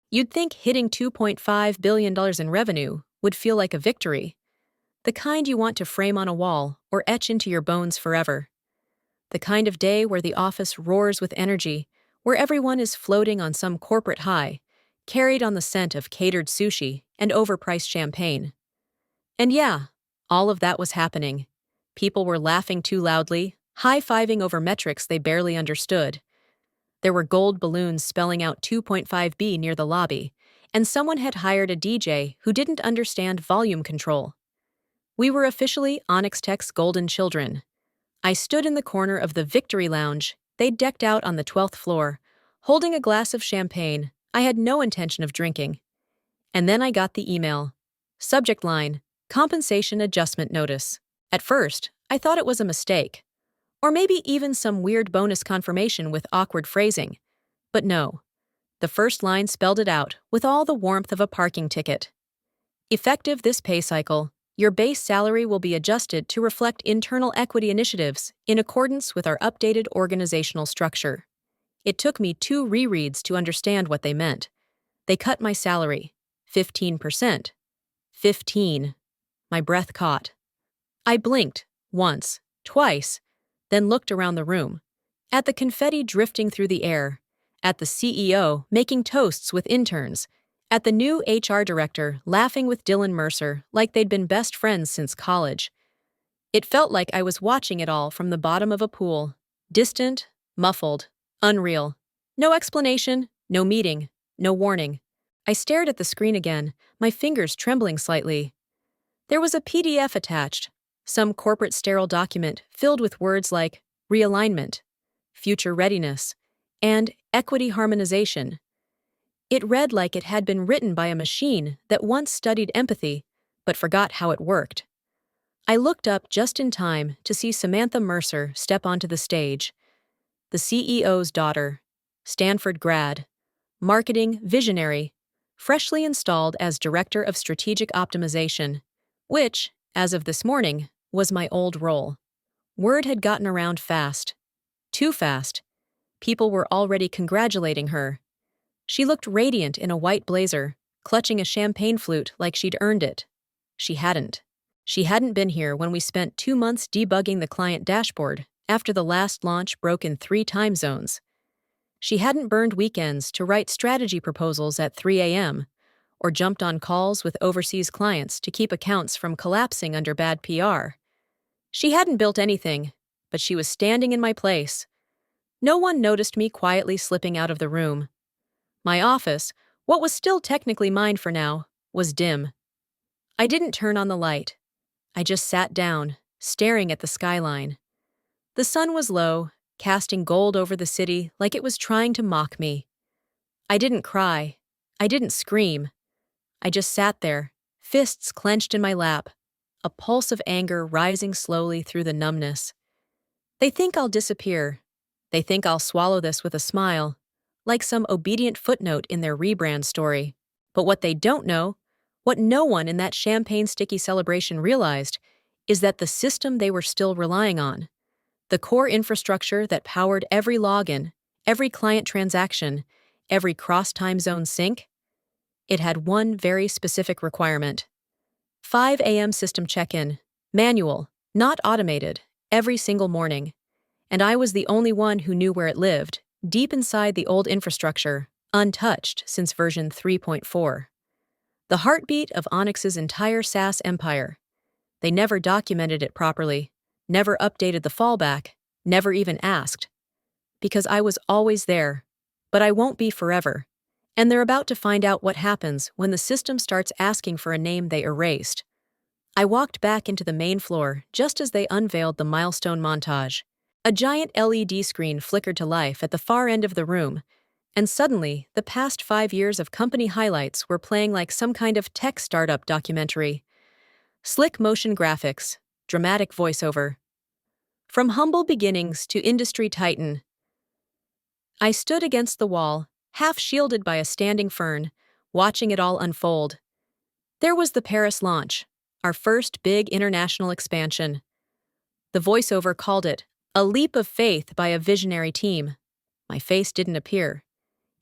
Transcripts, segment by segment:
You'd think hitting $2.5 billion in revenue would feel like a victory, the kind you want to frame on a wall or etch into your bones forever. The kind of day where the office roars with energy, where everyone is floating on some corporate high, carried on the scent of catered sushi and overpriced champagne. And yeah, all of that was happening. People were laughing too loudly, high-fiving over metrics they barely understood. There were gold balloons spelling out 2.5B near the lobby, and someone had hired a DJ who didn't understand volume control. We were officially Onyx Tech's golden children. I stood in the corner of the Victory Lounge they'd decked out on the 12th floor, holding a glass of champagne I had no intention of drinking. And then I got the email. Subject line, compensation adjustment notice. At first, I thought it was a mistake. Or maybe even some weird bonus confirmation with awkward phrasing. But no. The first line spelled it out with all the warmth of a parking ticket. Effective this pay cycle, your base salary will be adjusted to reflect internal equity initiatives in accordance with our updated organizational structure. It took me 2 rereads to understand what they meant. They cut my salary. 15%. 15. My breath caught. I blinked, once, twice, then looked around the room. At the confetti drifting through the air, at the CEO making toasts with interns, at the new HR director laughing with Dylan Mercer like they'd been best friends since college. It felt like I was watching it all from the bottom of a pool, distant, muffled, unreal. No explanation, no meeting, no warning. I stared at the screen again, my fingers trembling slightly. There was a PDF attached, some corporate sterile document filled with words like realignment, future readiness, and equity harmonization. It read like it had been written by a machine that once studied empathy, but forgot how it worked. I looked up just in time to see Samantha Mercer step onto the stage. The CEO's daughter, Stanford grad, marketing visionary, freshly installed as Director of Strategic Optimization, which, as of this morning, was my old role. Word had gotten around fast. Too fast. People were already congratulating her. She looked radiant in a white blazer, clutching a champagne flute like she'd earned it. She hadn't. She hadn't been here when we spent 2 months debugging the client dashboard after the last launch broke in 3 time zones. She hadn't burned weekends to write strategy proposals at 3 a.m., or jumped on calls with overseas clients to keep accounts from collapsing under bad PR. She hadn't built anything, but she was standing in my place. No one noticed me quietly slipping out of the room. My office, what was still technically mine for now, was dim. I didn't turn on the light. I just sat down, staring at the skyline. The sun was low, casting gold over the city like it was trying to mock me. I didn't cry. I didn't scream. I just sat there, fists clenched in my lap, a pulse of anger rising slowly through the numbness. They think I'll disappear. They think I'll swallow this with a smile, like some obedient footnote in their rebrand story. But what they don't know, what no one in that champagne-sticky celebration realized, is that the system they were still relying on, the core infrastructure that powered every login, every client transaction, every cross-time zone sync, it had one very specific requirement. 5 a.m. system check-in, manual, not automated, every single morning. And I was the only one who knew where it lived, deep inside the old infrastructure, untouched since version 3.4. The heartbeat of Onyx's entire SaaS empire. They never documented it properly, never updated the fallback, never even asked. Because I was always there, but I won't be forever. And they're about to find out what happens when the system starts asking for a name they erased. I walked back into the main floor just as they unveiled the milestone montage. A giant LED screen flickered to life at the far end of the room, and suddenly, the past 5 years of company highlights were playing like some kind of tech startup documentary. Slick motion graphics, dramatic voiceover. From humble beginnings to industry titan. I stood against the wall, half shielded by a standing fern, watching it all unfold. There was the Paris launch, our first big international expansion. The voiceover called it a leap of faith by a visionary team. My face didn't appear.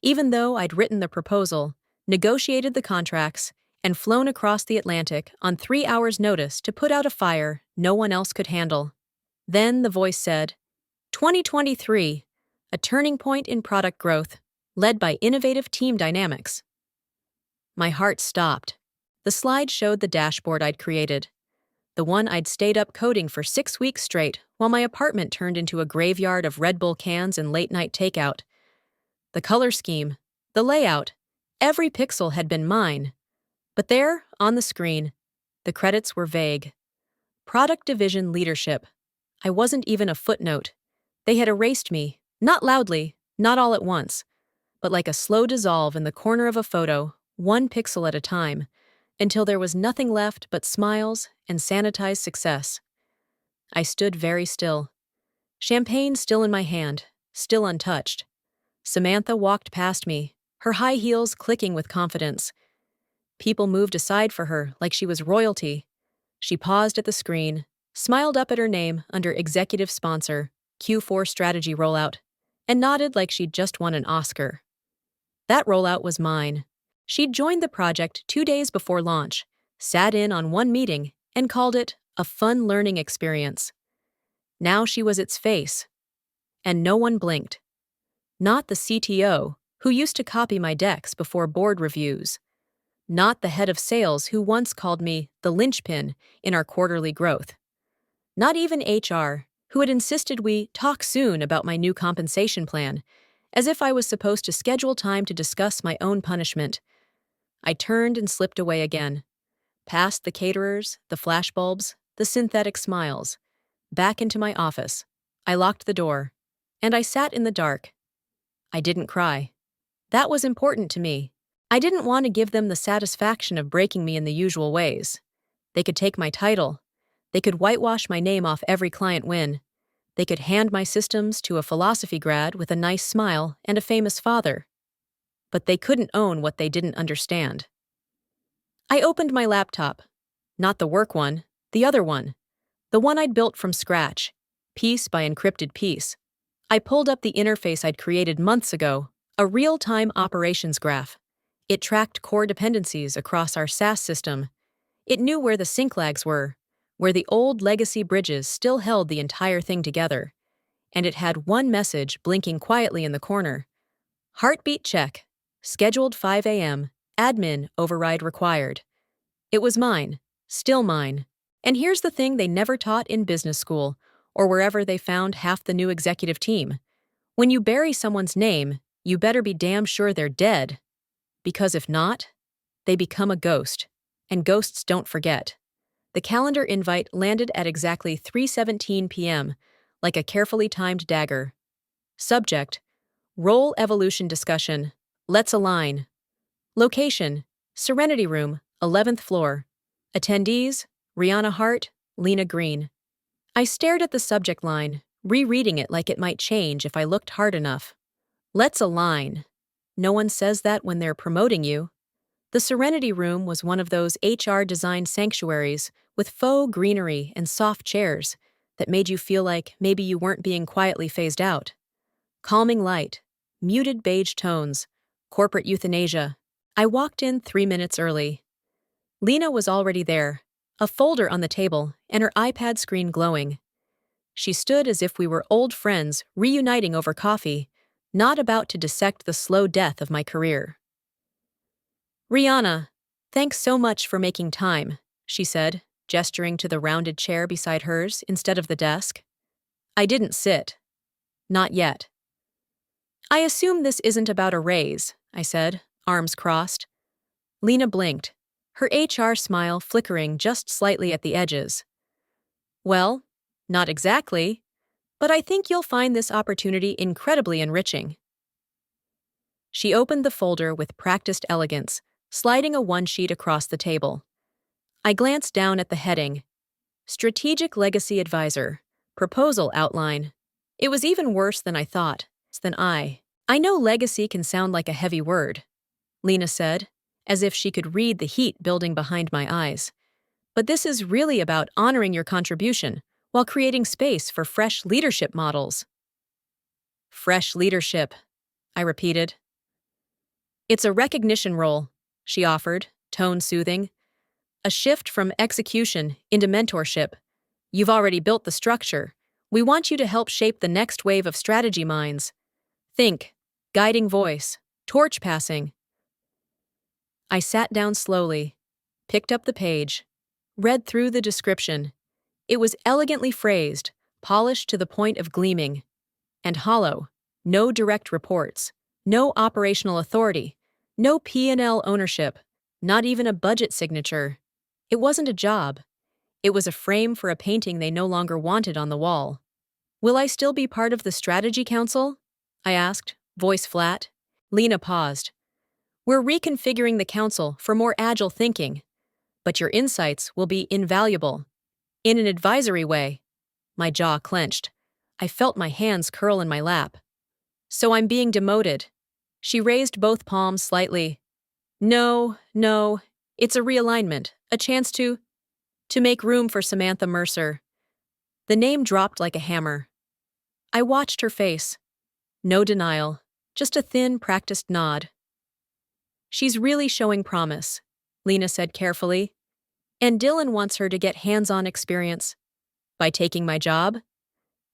Even though I'd written the proposal, negotiated the contracts, and flown across the Atlantic on 3 hours' notice to put out a fire no one else could handle. Then the voice said, 2023, a turning point in product growth, led by innovative team dynamics. My heart stopped. The slide showed the dashboard I'd created, the one I'd stayed up coding for 6 weeks straight while my apartment turned into a graveyard of Red Bull cans and late-night takeout. The color scheme, the layout, every pixel had been mine. But there, on the screen, the credits were vague. Product Division Leadership. I wasn't even a footnote. They had erased me, not loudly, not all at once, but like a slow dissolve in the corner of a photo, 1 pixel at a time, until there was nothing left but smiles and sanitized success. I stood very still. Champagne still in my hand, still untouched. Samantha walked past me, her high heels clicking with confidence. People moved aside for her like she was royalty. She paused at the screen, smiled up at her name under Executive Sponsor, Q4 Strategy Rollout, and nodded like she'd just won an Oscar. That rollout was mine. She'd joined the project 2 days before launch, sat in on one meeting, and called it a fun learning experience. Now she was its face. And no one blinked. Not the CTO, who used to copy my decks before board reviews. Not the head of sales who once called me the linchpin in our quarterly growth. Not even HR, who had insisted we talk soon about my new compensation plan, as if I was supposed to schedule time to discuss my own punishment. I turned and slipped away again, past the caterers, the flashbulbs, the synthetic smiles, back into my office. I locked the door, and I sat in the dark. I didn't cry. That was important to me. I didn't want to give them the satisfaction of breaking me in the usual ways. They could take my title. They could whitewash my name off every client win. They could hand my systems to a philosophy grad with a nice smile and a famous father. But they couldn't own what they didn't understand. I opened my laptop. Not the work one, the other one. The one I'd built from scratch, piece by encrypted piece. I pulled up the interface I'd created months ago, a real-time operations graph. It tracked core dependencies across our SaaS system. It knew where the sync lags were, where the old legacy bridges still held the entire thing together. And it had one message blinking quietly in the corner. Heartbeat check. Scheduled 5 a.m. Admin override required. It was mine. Still mine. And here's the thing they never taught in business school, or wherever they found half the new executive team. When you bury someone's name, you better be damn sure they're dead. Because if not, they become a ghost. And ghosts don't forget. The calendar invite landed at exactly 3:17 p.m., like a carefully timed dagger. Subject: Role Evolution Discussion. Let's align. Location: Serenity Room, 11th floor. Attendees: Rihanna Hart, Lena Green. I stared at the subject line, rereading it like it might change if I looked hard enough. Let's align. No one says that when they're promoting you. The Serenity Room was one of those HR-designed sanctuaries with faux greenery and soft chairs that made you feel like maybe you weren't being quietly phased out. Calming light, muted beige tones, corporate euthanasia. I walked in 3 minutes early. Lena was already there, a folder on the table and her iPad screen glowing. She stood as if we were old friends reuniting over coffee, not about to dissect the slow death of my career. Rihanna, thanks so much for making time, she said, gesturing to the rounded chair beside hers instead of the desk. I didn't sit. Not yet. I assume this isn't about a raise, I said, arms crossed. Lena blinked, her HR smile flickering just slightly at the edges. Well, not exactly, but I think you'll find this opportunity incredibly enriching. She opened the folder with practiced elegance, sliding a one-sheet across the table. I glanced down at the heading, Strategic Legacy Advisor, Proposal Outline. It was even worse than I thought. I know legacy can sound like a heavy word, Lena said, as if she could read the heat building behind my eyes. But this is really about honoring your contribution while creating space for fresh leadership models. Fresh leadership, I repeated. It's a recognition role, she offered, tone soothing. A shift from execution into mentorship. You've already built the structure. We want you to help shape the next wave of strategy minds. Think, guiding voice, torch passing. I sat down slowly, picked up the page, read through the description. It was elegantly phrased, polished to the point of gleaming, and hollow. No direct reports, no operational authority, no P&L ownership, not even a budget signature. It wasn't a job. It was a frame for a painting they no longer wanted on the wall. Will I still be part of the strategy council? I asked, voice flat. Lena paused. We're reconfiguring the council for more agile thinking, but your insights will be invaluable. In an advisory way. My jaw clenched. I felt my hands curl in my lap. So I'm being demoted. She raised both palms slightly. No, it's a realignment, a chance to make room for Samantha Mercer. The name dropped like a hammer. I watched her face. No denial, just a thin, practiced nod. She's really showing promise, Lena said carefully. And Dylan wants her to get hands-on experience. By taking my job?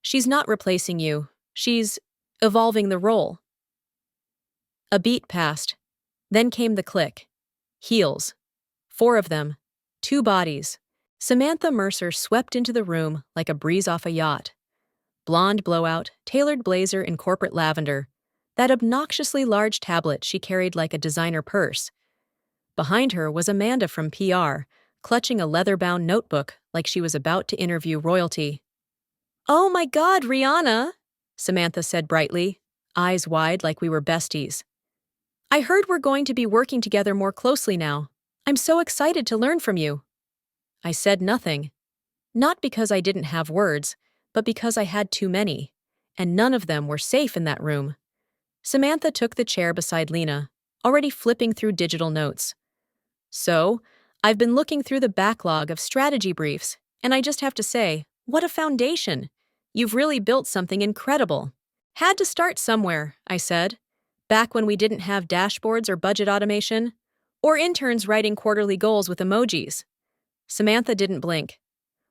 She's not replacing you. She's evolving the role. A beat passed. Then came the click. Heels. 4 of them. 2 bodies. Samantha Mercer swept into the room like a breeze off a yacht. Blonde blowout, tailored blazer in corporate lavender. That obnoxiously large tablet she carried like a designer purse. Behind her was Amanda from PR, clutching a leather-bound notebook like she was about to interview royalty. "Oh my God, Rihanna," Samantha said brightly, eyes wide like we were besties. "I heard we're going to be working together more closely now. I'm so excited to learn from you." I said nothing. Not because I didn't have words, but because I had too many, and none of them were safe in that room. Samantha took the chair beside Lena, already flipping through digital notes. "So, I've been looking through the backlog of strategy briefs, and I just have to say, what a foundation! You've really built something incredible." "Had to start somewhere," I said. "Back when we didn't have dashboards or budget automation, or interns writing quarterly goals with emojis." Samantha didn't blink.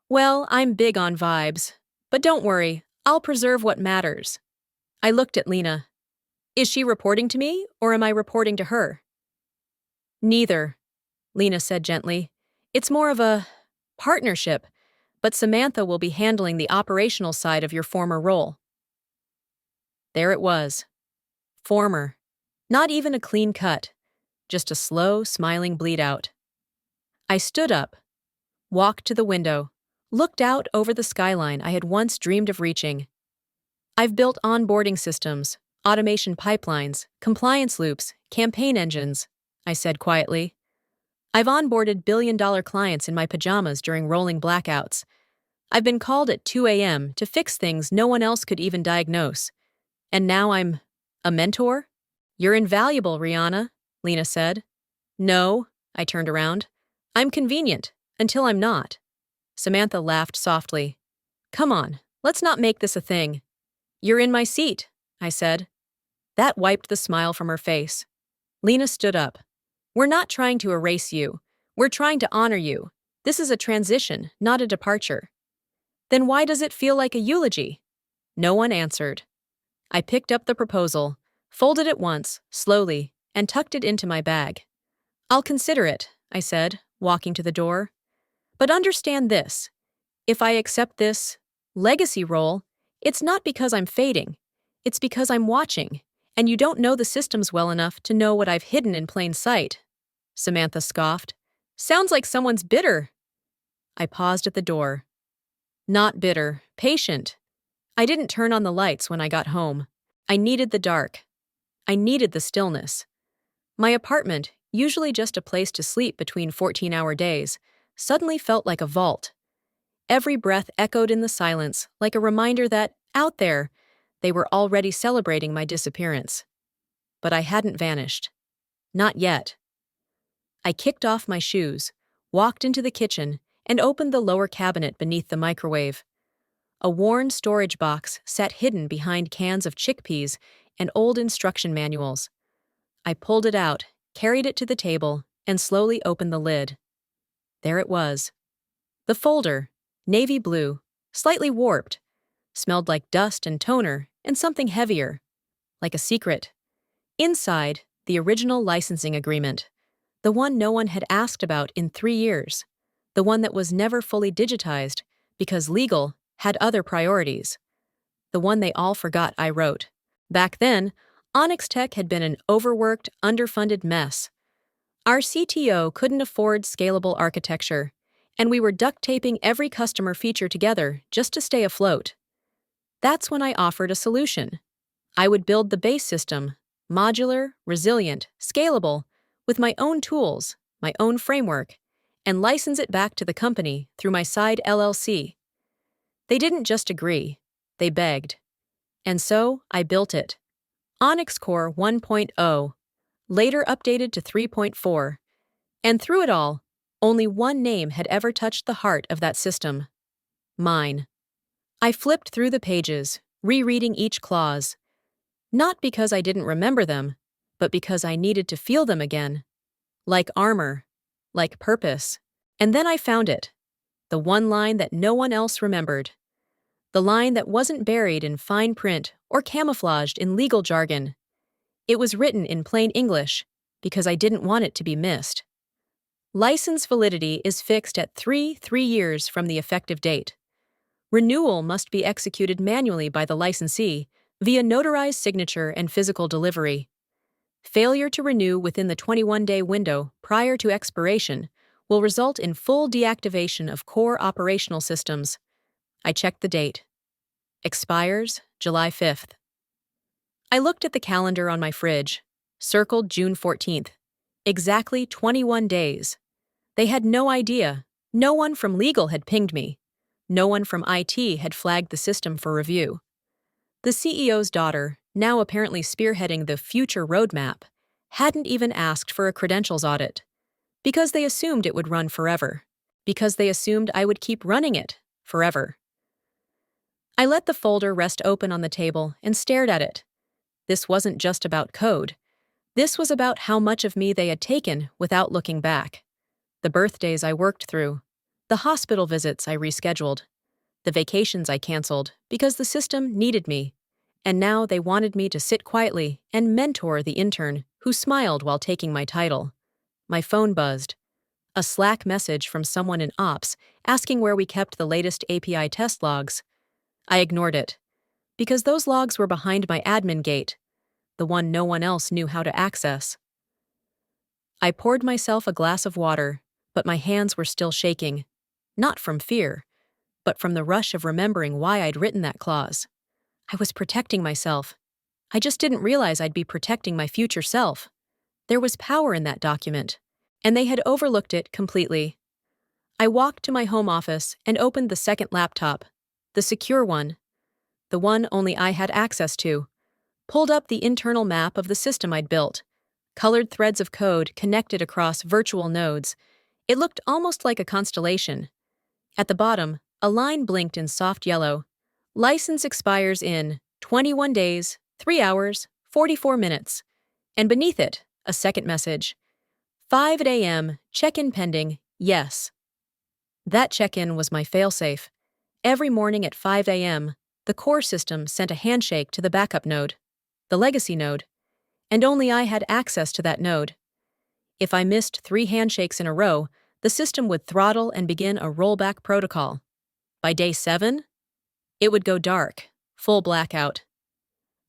"Well, I'm big on vibes. But don't worry, I'll preserve what matters." I looked at Lena. Is she reporting to me, or am I reporting to her? "Neither," Lena said gently. "It's more of a partnership, but Samantha will be handling the operational side of your former role." There it was. Former. Not even a clean cut. Just a slow, smiling bleed out. I stood up, walked to the window, looked out over the skyline I had once dreamed of reaching. I've built onboarding systems, automation pipelines, compliance loops, campaign engines, I said quietly. I've onboarded billion-dollar clients in my pajamas during rolling blackouts. I've been called at 2 a.m. to fix things no one else could even diagnose. And now I'm a mentor? "You're invaluable, Rihanna," Lena said. "No," I turned around. "I'm convenient, until I'm not." Samantha laughed softly. "Come on, let's not make this a thing." "You're in my seat," I said. That wiped the smile from her face. Lena stood up. "We're not trying to erase you. We're trying to honor you. This is a transition, not a departure." "Then why does it feel like a eulogy?" No one answered. I picked up the proposal, folded it once, slowly, and tucked it into my bag. "I'll consider it," I said, walking to the door. "But understand this. If I accept this legacy role, it's not because I'm fading. It's because I'm watching, and you don't know the systems well enough to know what I've hidden in plain sight." Samantha scoffed. "Sounds like someone's bitter." I paused at the door. Not bitter, patient. I didn't turn on the lights when I got home. I needed the dark. I needed the stillness. My apartment, usually just a place to sleep between 14-hour days, suddenly felt like a vault. Every breath echoed in the silence, like a reminder that, out there, they were already celebrating my disappearance. But I hadn't vanished. Not yet. I kicked off my shoes, walked into the kitchen, and opened the lower cabinet beneath the microwave. A worn storage box sat hidden behind cans of chickpeas and old instruction manuals. I pulled it out, carried it to the table, and slowly opened the lid. There it was. The folder, navy blue, slightly warped, smelled like dust and toner and something heavier, like a secret. Inside, the original licensing agreement, the one no one had asked about in 3 years, the one that was never fully digitized because legal had other priorities, the one they all forgot I wrote. Back then, Onyx Tech had been an overworked, underfunded mess. Our CTO couldn't afford scalable architecture, and we were duct taping every customer feature together just to stay afloat. That's when I offered a solution. I would build the base system, modular, resilient, scalable, with my own tools, my own framework, and license it back to the company through my side LLC. They didn't just agree, they begged. And so I built it. Onyx Core 1.0, later updated to 3.4. And through it all, only one name had ever touched the heart of that system. Mine. I flipped through the pages, rereading each clause. Not because I didn't remember them, but because I needed to feel them again. Like armor, like purpose. And then I found it. The one line that no one else remembered. The line that wasn't buried in fine print or camouflaged in legal jargon. It was written in plain English, because I didn't want it to be missed. License validity is fixed at 3 years from the effective date. Renewal must be executed manually by the licensee via notarized signature and physical delivery. Failure to renew within the 21-day window prior to expiration will result in full deactivation of core operational systems. I checked the date. Expires July 5th. I looked at the calendar on my fridge, circled June 14th. Exactly 21 days. They had no idea. No one from legal had pinged me. No one from IT had flagged the system for review. The CEO's daughter, now apparently spearheading the future roadmap, hadn't even asked for a credentials audit. Because they assumed it would run forever. Because they assumed I would keep running it forever. I let the folder rest open on the table and stared at it. This wasn't just about code. This was about how much of me they had taken without looking back. The birthdays I worked through, the hospital visits I rescheduled, the vacations I canceled because the system needed me, and now they wanted me to sit quietly and mentor the intern who smiled while taking my title. My phone buzzed. A Slack message from someone in Ops asking where we kept the latest API test logs. I ignored it, because those logs were behind my admin gate, the one no one else knew how to access. I poured myself a glass of water, but my hands were still shaking, not from fear, but from the rush of remembering why I'd written that clause. I was protecting myself. I just didn't realize I'd be protecting my future self. There was power in that document, and they had overlooked it completely. I walked to my home office and opened the second laptop, the secure one, the one only I had access to, pulled up the internal map of the system I'd built, colored threads of code connected across virtual nodes. It looked almost like a constellation. At the bottom, a line blinked in soft yellow. License expires in 21 days, 3 hours, 44 minutes. And beneath it, a second message. 5 a.m., check-in pending, yes. That check-in was my failsafe. Every morning at 5 a.m., the core system sent a handshake to the backup node, the legacy node, and only I had access to that node. If I missed 3 handshakes in a row, the system would throttle and begin a rollback protocol. By day 7, it would go dark, full blackout.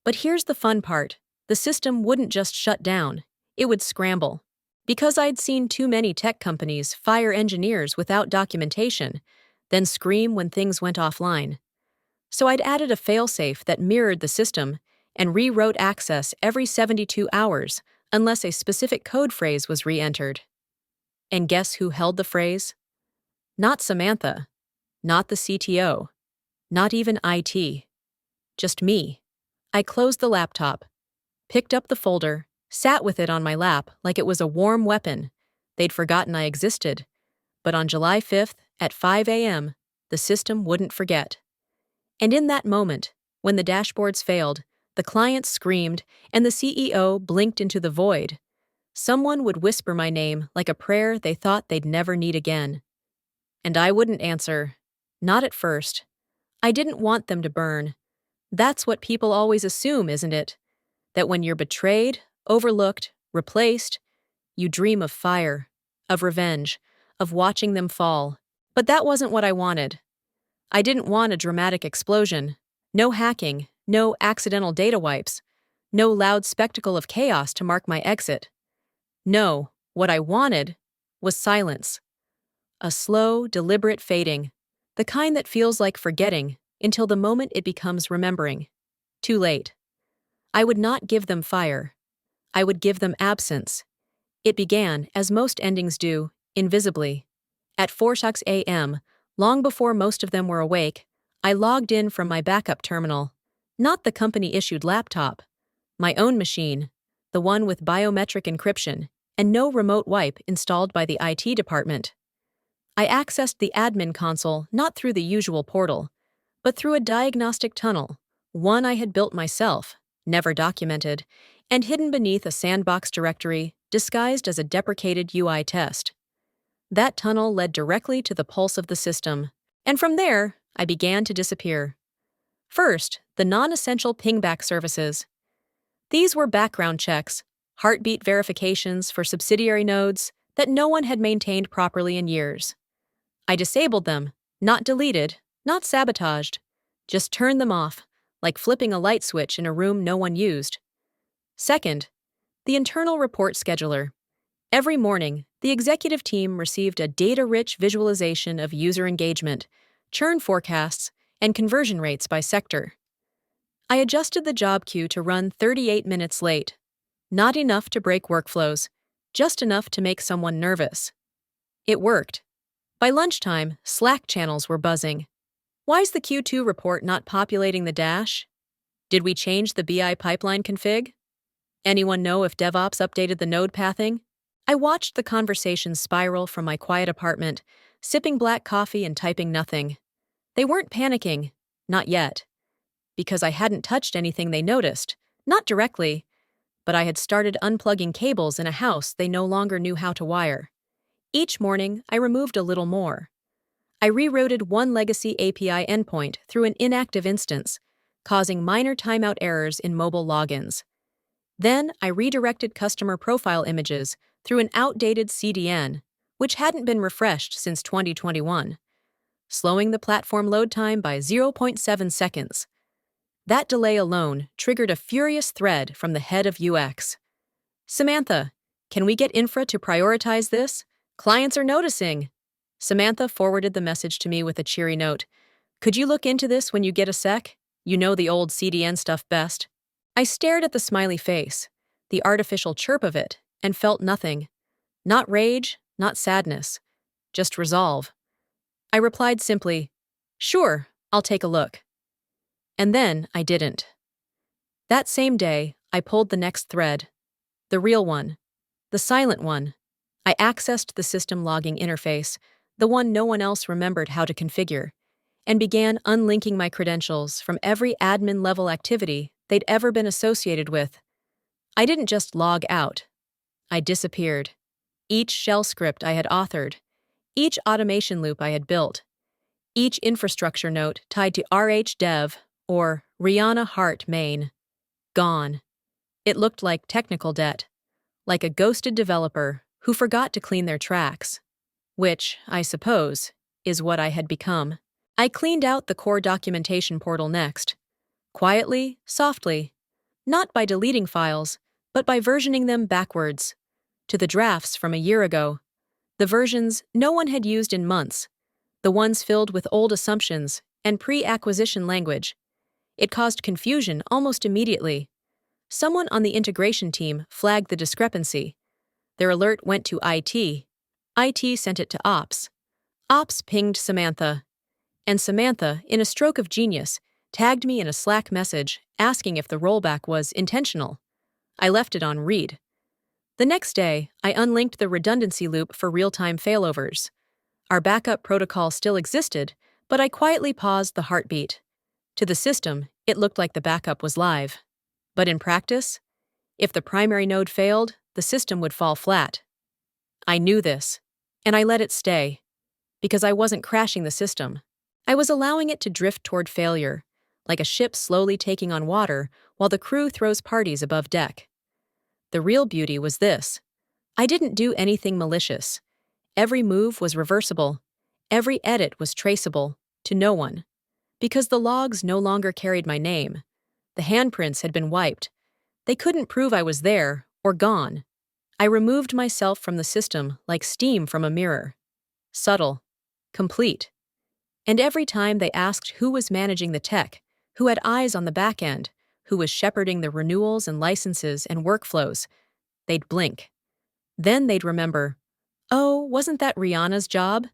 But here's the fun part. The system wouldn't just shut down, it would scramble. Because I'd seen too many tech companies fire engineers without documentation, then scream when things went offline. So I'd added a failsafe that mirrored the system and rewrote access every 72 hours unless a specific code phrase was re-entered. And guess who held the phrase? Not Samantha, not the CTO, not even IT. Just me. I closed the laptop, picked up the folder, sat with it on my lap like it was a warm weapon. They'd forgotten I existed. But on July 5th at 5 a.m., the system wouldn't forget. And in that moment, when the dashboards failed, the client screamed, and the CEO blinked into the void, Someone would whisper my name like a prayer they thought they'd never need again. And I wouldn't answer. Not at first. I didn't want them to burn. That's what people always assume, isn't it? That when you're betrayed, overlooked, replaced, you dream of fire, of revenge, of watching them fall. But that wasn't what I wanted. I didn't want a dramatic explosion. No hacking, no accidental data wipes, no loud spectacle of chaos to mark my exit. No, what I wanted was silence. A slow, deliberate fading, the kind that feels like forgetting until the moment it becomes remembering. Too late. I would not give them fire. I would give them absence. It began, as most endings do, invisibly. At 4:06 a.m., long before most of them were awake, I logged in from my backup terminal. Not the company-issued laptop. My own machine, the one with biometric encryption and no remote wipe installed by the IT department. I accessed the admin console not through the usual portal, but through a diagnostic tunnel, one I had built myself, never documented, and hidden beneath a sandbox directory disguised as a deprecated UI test. That tunnel led directly to the pulse of the system, and from there, I began to disappear. First, the non-essential pingback services. These were background checks, heartbeat verifications for subsidiary nodes that no one had maintained properly in years. I disabled them, not deleted, not sabotaged, just turned them off, like flipping a light switch in a room no one used. Second, the internal report scheduler. Every morning, the executive team received a data-rich visualization of user engagement, churn forecasts, and conversion rates by sector. I adjusted the job queue to run 38 minutes late. Not enough to break workflows, just enough to make someone nervous. It worked. By lunchtime, Slack channels were buzzing. Why's the Q2 report not populating the dash? Did we change the BI pipeline config? Anyone know if DevOps updated the node pathing? I watched the conversation spiral from my quiet apartment, sipping black coffee and typing nothing. They weren't panicking, not yet, because I hadn't touched anything they noticed, not directly, but I had started unplugging cables in a house they no longer knew how to wire. Each morning, I removed a little more. I rerouted one legacy API endpoint through an inactive instance, causing minor timeout errors in mobile logins. Then, I redirected customer profile images through an outdated CDN, which hadn't been refreshed since 2021, slowing the platform load time by 0.7 seconds. That delay alone triggered a furious thread from the head of UX. "Samantha, can we get infra to prioritize this? Clients are noticing." Samantha forwarded the message to me with a cheery note. "Could you look into this when you get a sec? You know the old CDN stuff best." I stared at the smiley face, the artificial chirp of it, and felt nothing. Not rage, not sadness, just resolve. I replied simply, "Sure, I'll take a look." And then I didn't. That same day, I pulled the next thread. The real one. The silent one. I accessed the system logging interface, the one no one else remembered how to configure, and began unlinking my credentials from every admin-level activity they'd ever been associated with. I didn't just log out. I disappeared. Each shell script I had authored, each automation loop I had built, each infrastructure note tied to RHDev or Rihanna Hart main. Gone. It looked like technical debt, like a ghosted developer who forgot to clean their tracks, which, I suppose, is what I had become. I cleaned out the core documentation portal next. Quietly, softly, not by deleting files, but by versioning them backwards, to the drafts from a year ago, the versions no one had used in months, the ones filled with old assumptions and pre-acquisition language. It caused confusion almost immediately. Someone on the integration team flagged the discrepancy. Their alert went to IT. IT sent it to Ops. Ops pinged Samantha. And Samantha, in a stroke of genius, tagged me in a Slack message asking if the rollback was intentional. I left it on read. The next day, I unlinked the redundancy loop for real-time failovers. Our backup protocol still existed, but I quietly paused the heartbeat. To the system, it looked like the backup was live. But in practice, if the primary node failed, the system would fall flat. I knew this, and I let it stay, because I wasn't crashing the system. I was allowing it to drift toward failure, like a ship slowly taking on water while the crew throws parties above deck. The real beauty was this. I didn't do anything malicious. Every move was reversible. Every edit was traceable, to no one. Because the logs no longer carried my name. The handprints had been wiped. They couldn't prove I was there, or gone. I removed myself from the system like steam from a mirror. Subtle. Complete. And every time they asked who was managing the tech, who had eyes on the back end, who was shepherding the renewals and licenses and workflows, they'd blink. Then they'd remember, oh, wasn't that Rihanna's job?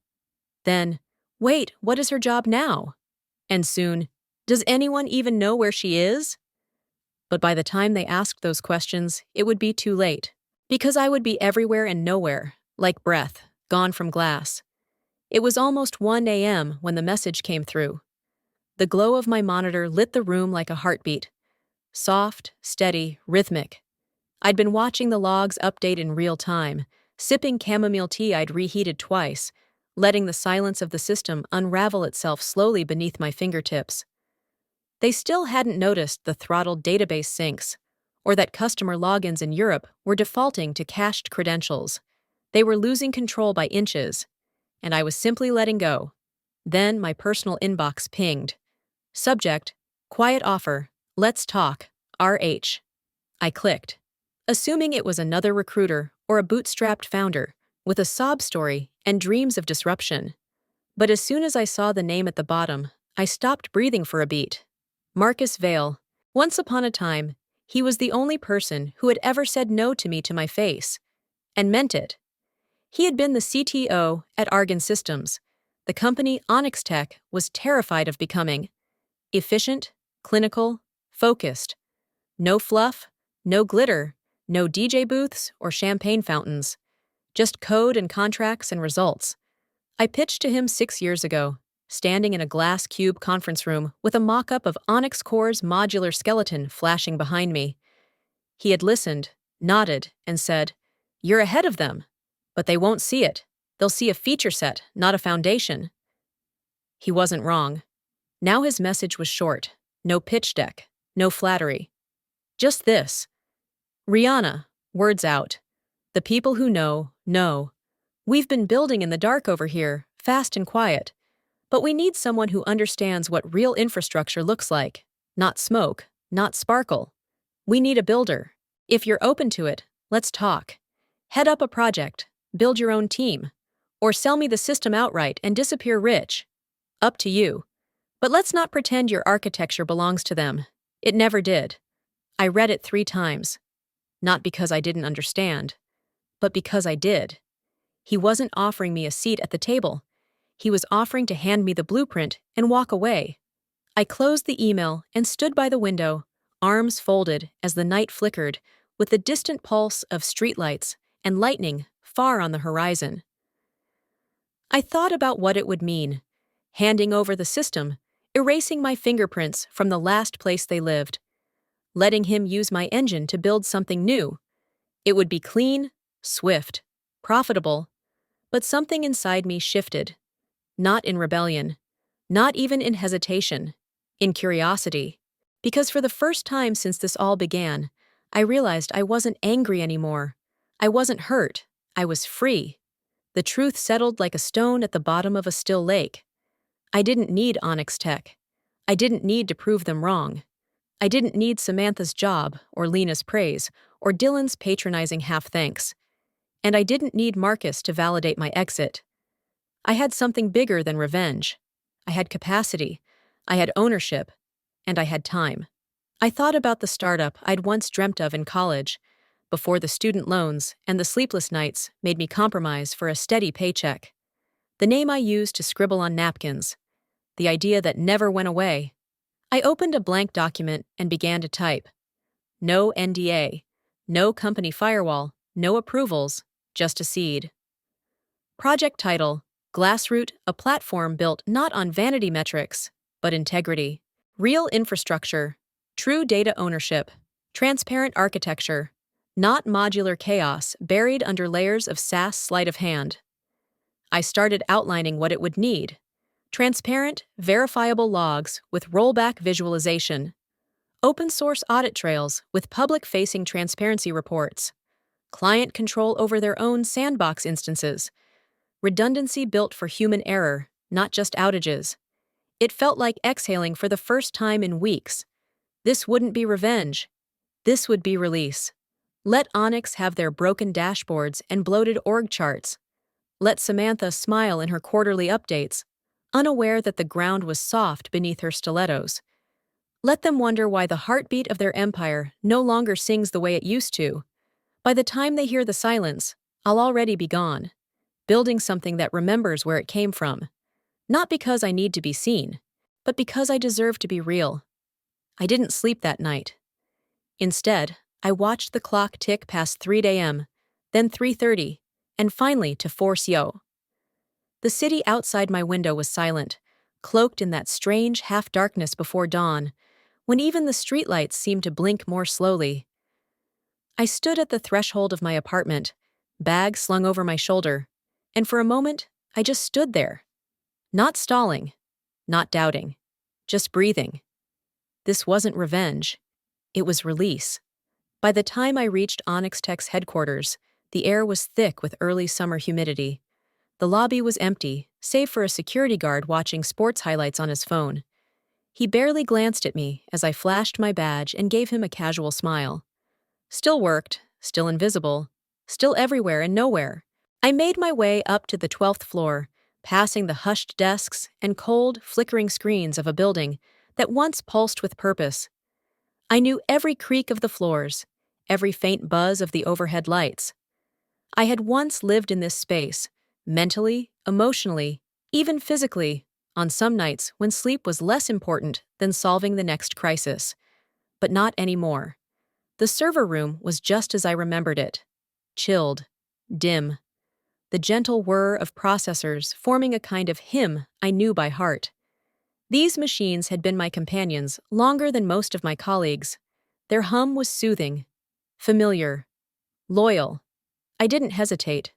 Then, wait, what is her job now? And soon, does anyone even know where she is? But by the time they asked those questions, it would be too late. Because I would be everywhere and nowhere, like breath, gone from glass. It was almost 1 a.m. when the message came through. The glow of my monitor lit the room like a heartbeat. Soft, steady, rhythmic. I'd been watching the logs update in real time, sipping chamomile tea I'd reheated twice, letting the silence of the system unravel itself slowly beneath my fingertips. They still hadn't noticed the throttled database syncs, or that customer logins in Europe were defaulting to cached credentials. They were losing control by inches, and I was simply letting go. Then my personal inbox pinged. Subject, quiet offer, let's talk, RH. I clicked, assuming it was another recruiter or a bootstrapped founder with a sob story and dreams of disruption. But as soon as I saw the name at the bottom, I stopped breathing for a beat. Marcus Vale. Once upon a time, he was the only person who had ever said no to me to my face, and meant it. He had been the CTO at Argon Systems, the company Onyx Tech was terrified of becoming. Efficient, clinical, focused. No fluff, no glitter, no DJ booths or champagne fountains. Just code and contracts and results. I pitched to him 6 years ago, standing in a glass cube conference room with a mock-up of Onyx Core's modular skeleton flashing behind me. He had listened, nodded, and said, "You're ahead of them. But they won't see it. They'll see a feature set, not a foundation." He wasn't wrong. Now his message was short. No pitch deck. No flattery. Just this. Rihanna, words out. The people who know, know. We've been building in the dark over here, fast and quiet. But we need someone who understands what real infrastructure looks like. Not smoke, not sparkle. We need a builder. If you're open to it, let's talk. Head up a project. Build your own team. Or sell me the system outright and disappear rich. Up to you. But let's not pretend your architecture belongs to them. It never did. I read it 3 times. Not because I didn't understand, but because I did. He wasn't offering me a seat at the table. He was offering to hand me the blueprint and walk away. I closed the email and stood by the window, arms folded as the night flickered, with the distant pulse of streetlights and lightning far on the horizon. I thought about what it would mean, handing over the system, erasing my fingerprints from the last place they lived, letting him use my engine to build something new. It would be clean, swift, profitable, but something inside me shifted. Not in rebellion, not even in hesitation, in curiosity. Because for the first time since this all began, I realized I wasn't angry anymore. I wasn't hurt. I was free. The truth settled like a stone at the bottom of a still lake. I didn't need Onyx Tech. I didn't need to prove them wrong. I didn't need Samantha's job, or Lena's praise, or Dylan's patronizing half-thanks. And I didn't need Marcus to validate my exit. I had something bigger than revenge. I had capacity, I had ownership, and I had time. I thought about the startup I'd once dreamt of in college, before the student loans and the sleepless nights made me compromise for a steady paycheck. The name I used to scribble on napkins. The idea that never went away. I opened a blank document and began to type. No NDA, no company firewall, no approvals, just a seed. Project title, Glassroot, a platform built not on vanity metrics, but integrity. Real infrastructure, true data ownership, transparent architecture, Not modular chaos buried under layers of SaaS sleight of hand. I started outlining what it would need. Transparent, verifiable logs with rollback visualization. Open source audit trails with public-facing transparency reports. Client control over their own sandbox instances. Redundancy built for human error, not just outages. It felt like exhaling for the first time in weeks. This wouldn't be revenge. This would be release. Let Onyx have their broken dashboards and bloated org charts. Let Samantha smile in her quarterly updates, unaware that the ground was soft beneath her stilettos. Let them wonder why the heartbeat of their empire no longer sings the way it used to. By the time they hear the silence, I'll already be gone, building something that remembers where it came from. Not because I need to be seen, but because I deserve to be real. I didn't sleep that night. Instead, I watched the clock tick past 3 a.m., then 3:30, and finally to 4 c.o. The city outside my window was silent, cloaked in that strange half-darkness before dawn, when even the streetlights seemed to blink more slowly. I stood at the threshold of my apartment, bag slung over my shoulder, and for a moment, I just stood there. Not stalling, not doubting, just breathing. This wasn't revenge. It was release. By the time I reached Onyx Tech's headquarters, the air was thick with early summer humidity. The lobby was empty, save for a security guard watching sports highlights on his phone. He barely glanced at me as I flashed my badge and gave him a casual smile. Still worked, still invisible, still everywhere and nowhere. I made my way up to the 12th floor, passing the hushed desks and cold, flickering screens of a building that once pulsed with purpose. I knew every creak of the floors, every faint buzz of the overhead lights. I had once lived in this space, mentally, emotionally, even physically, on some nights when sleep was less important than solving the next crisis. But not anymore. The server room was just as I remembered it. Chilled, dim. The gentle whir of processors forming a kind of hymn I knew by heart. These machines had been my companions longer than most of my colleagues. Their hum was soothing, familiar, loyal. I didn't hesitate.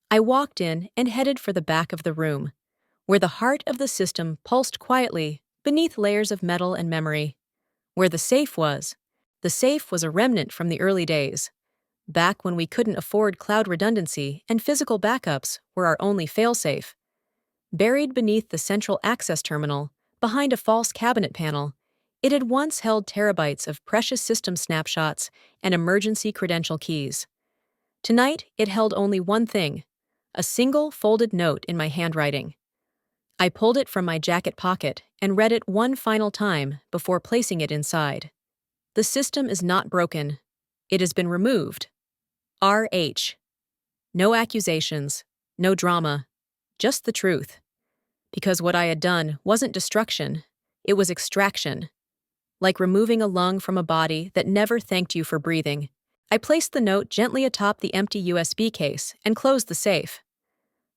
I walked in and headed for the back of the room, where the heart of the system pulsed quietly beneath layers of metal and memory. Where the safe was a remnant from the early days, back when we couldn't afford cloud redundancy and physical backups were our only failsafe. Buried beneath the central access terminal, behind a false cabinet panel, it had once held terabytes of precious system snapshots and emergency credential keys. Tonight, it held only one thing, a single folded note in my handwriting. I pulled it from my jacket pocket and read it one final time before placing it inside. The system is not broken. It has been removed. R.H. No accusations, no drama, just the truth. Because what I had done wasn't destruction, it was extraction. Like removing a lung from a body that never thanked you for breathing. I placed the note gently atop the empty USB case and closed the safe.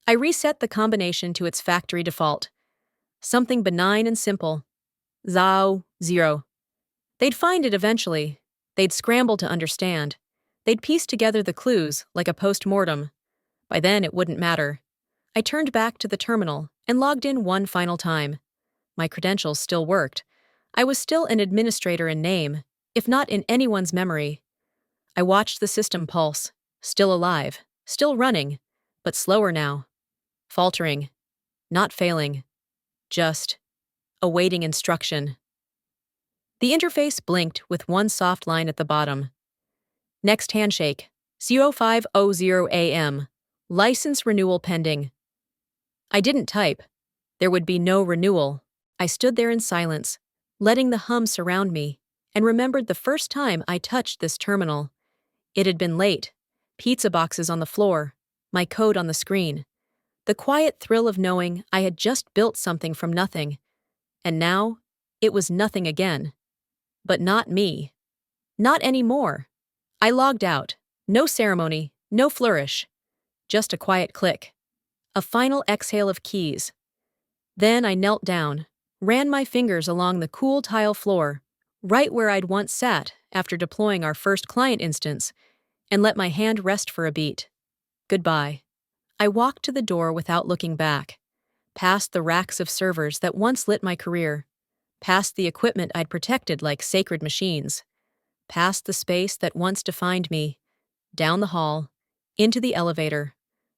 I reset the combination to its factory default. Something benign and simple. Zao, 0. They'd find it eventually. They'd scramble to understand. They'd piece together the clues like a post-mortem. By then, it wouldn't matter. I turned back to the terminal and logged in one final time. My credentials still worked. I was still an administrator in name, if not in anyone's memory. I watched the system pulse, still alive, still running, but slower now. Faltering, not failing, just awaiting instruction. The interface blinked with one soft line at the bottom. Next handshake, 0500 AM. License renewal pending. I didn't type. There would be no renewal. I stood there in silence, letting the hum surround me, and remembered the first time I touched this terminal. It had been late, pizza boxes on the floor, my code on the screen. The quiet thrill of knowing I had just built something from nothing. And now, it was nothing again. But not me. Not anymore. I logged out. No ceremony, no flourish. Just a quiet click. A final exhale of keys. Then I knelt down, ran my fingers along the cool tile floor, right where I'd once sat after deploying our first client instance, and let my hand rest for a beat. Goodbye. I walked to the door without looking back, past the racks of servers that once lit my career, past the equipment I'd protected like sacred machines, past the space that once defined me, down the hall, into the elevator,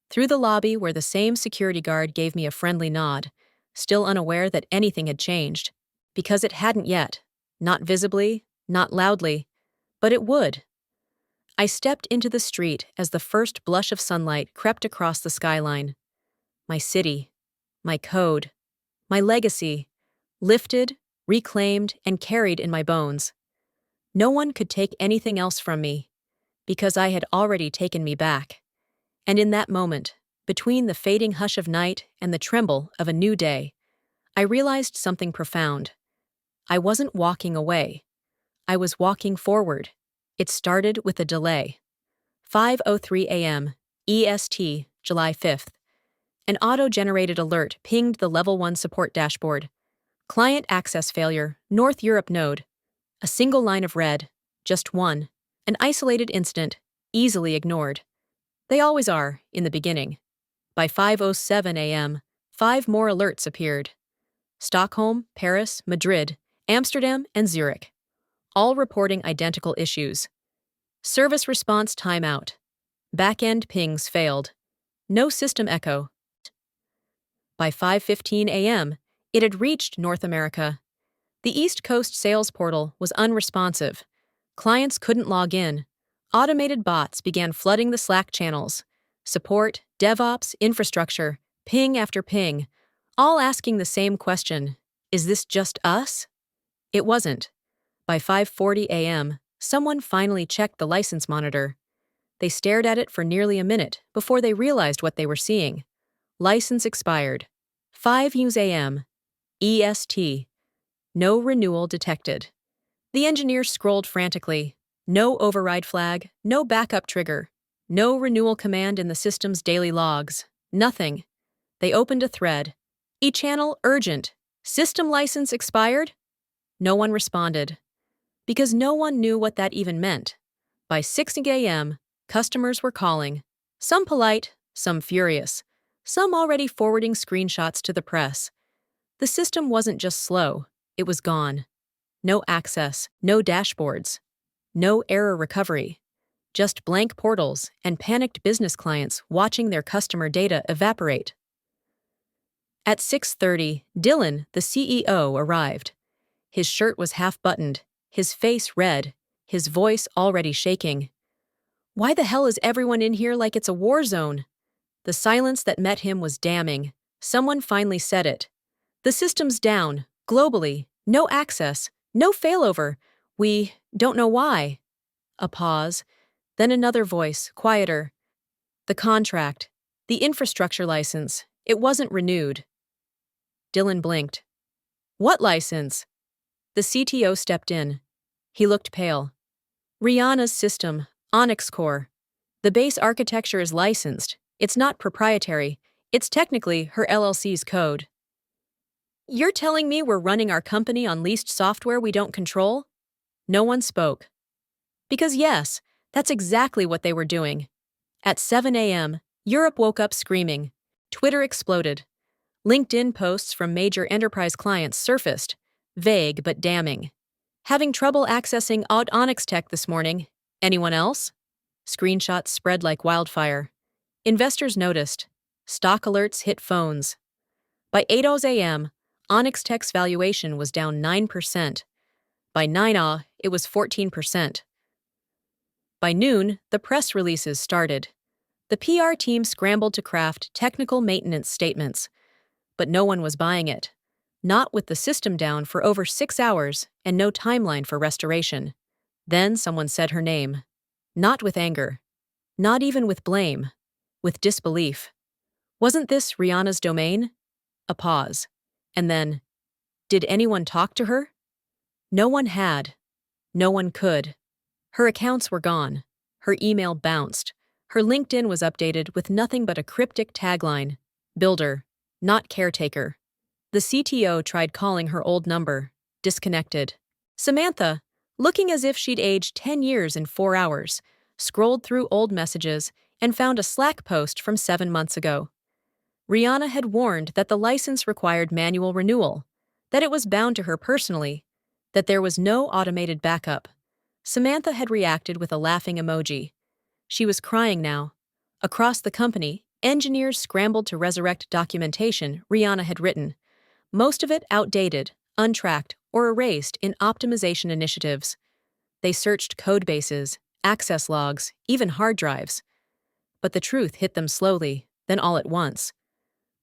through the lobby where the same security guard gave me a friendly nod, still unaware that anything had changed, because it hadn't yet, not visibly, not loudly, but it would. I stepped into the street as the first blush of sunlight crept across the skyline. My city, my code, my legacy, lifted, reclaimed, and carried in my bones. No one could take anything else from me, because I had already taken me back. And in that moment, between the fading hush of night and the tremble of a new day, I realized something profound. I wasn't walking away. I was walking forward. It started with a delay. 5:03 a.m. EST, July 5th. An auto-generated alert pinged the Level 1 support dashboard. Client access failure, North Europe node. A single line of red, just one. An isolated incident, easily ignored. They always are, in the beginning. By 5:07 a.m., 5 more alerts appeared. Stockholm, Paris, Madrid, Amsterdam, and Zurich. All reporting identical issues. Service response timeout. Back-end pings failed. No system echo. By 5:15 a.m., it had reached North America. The East Coast sales portal was unresponsive. Clients couldn't log in. Automated bots began flooding the Slack channels. Support, DevOps, infrastructure, ping after ping, all asking the same question: is this just us? It wasn't. By 5:40 a.m., someone finally checked the license monitor. They stared at it for nearly a minute before they realized what they were seeing. License expired. 5 a.m. EST. No renewal detected. The engineer scrolled frantically. No override flag, no backup trigger, no renewal command in the system's daily logs. Nothing. They opened a thread. E-channel urgent. System license expired? No one responded. Because no one knew what that even meant. By 6 a.m., customers were calling. Some polite, some furious, some already forwarding screenshots to the press. The system wasn't just slow, it was gone. No access, no dashboards, no error recovery. Just blank portals and panicked business clients watching their customer data evaporate. At 6:30, Dylan, the CEO, arrived. His shirt was half-buttoned, his face red, his voice already shaking. Why the hell is everyone in here like it's a war zone? The silence that met him was damning. Someone finally said it. The system's down, globally, no access, no failover. We don't know why. A pause, then another voice, quieter. The contract, the infrastructure license, it wasn't renewed. Dylan blinked. What license? The CTO stepped in. He looked pale. Rihanna's system, Onyx Core. The base architecture is licensed. It's not proprietary. It's technically her LLC's code. You're telling me we're running our company on leased software we don't control? No one spoke. Because yes, that's exactly what they were doing. At 7 a.m., Europe woke up screaming. Twitter exploded. LinkedIn posts from major enterprise clients surfaced, vague but damning. Having trouble accessing Onyx Tech this morning. Anyone else? Screenshots spread like wildfire. Investors noticed. Stock alerts hit phones. By 8 a.m., Onyx Tech's valuation was down 9%. By 9 a.m., it was 14%. By noon, the press releases started. The PR team scrambled to craft technical maintenance statements. But no one was buying it. Not with the system down for over 6 hours and no timeline for restoration. Then someone said her name. Not with anger. Not even with blame. With disbelief. Wasn't this Rihanna's domain? A pause. And then, did anyone talk to her? No one had. No one could. Her accounts were gone. Her email bounced. Her LinkedIn was updated with nothing but a cryptic tagline. Builder, not caretaker. The CTO tried calling her old number. Disconnected. Samantha, looking as if she'd aged 10 years in 4 hours, scrolled through old messages, and found a Slack post from 7 months ago. Rihanna had warned that the license required manual renewal, that it was bound to her personally, that there was no automated backup. Samantha had reacted with a laughing emoji. She was crying now. Across the company, engineers scrambled to resurrect documentation Rihanna had written, most of it outdated, untracked, or erased in optimization initiatives. They searched codebases, access logs, even hard drives. But the truth hit them slowly, then all at once.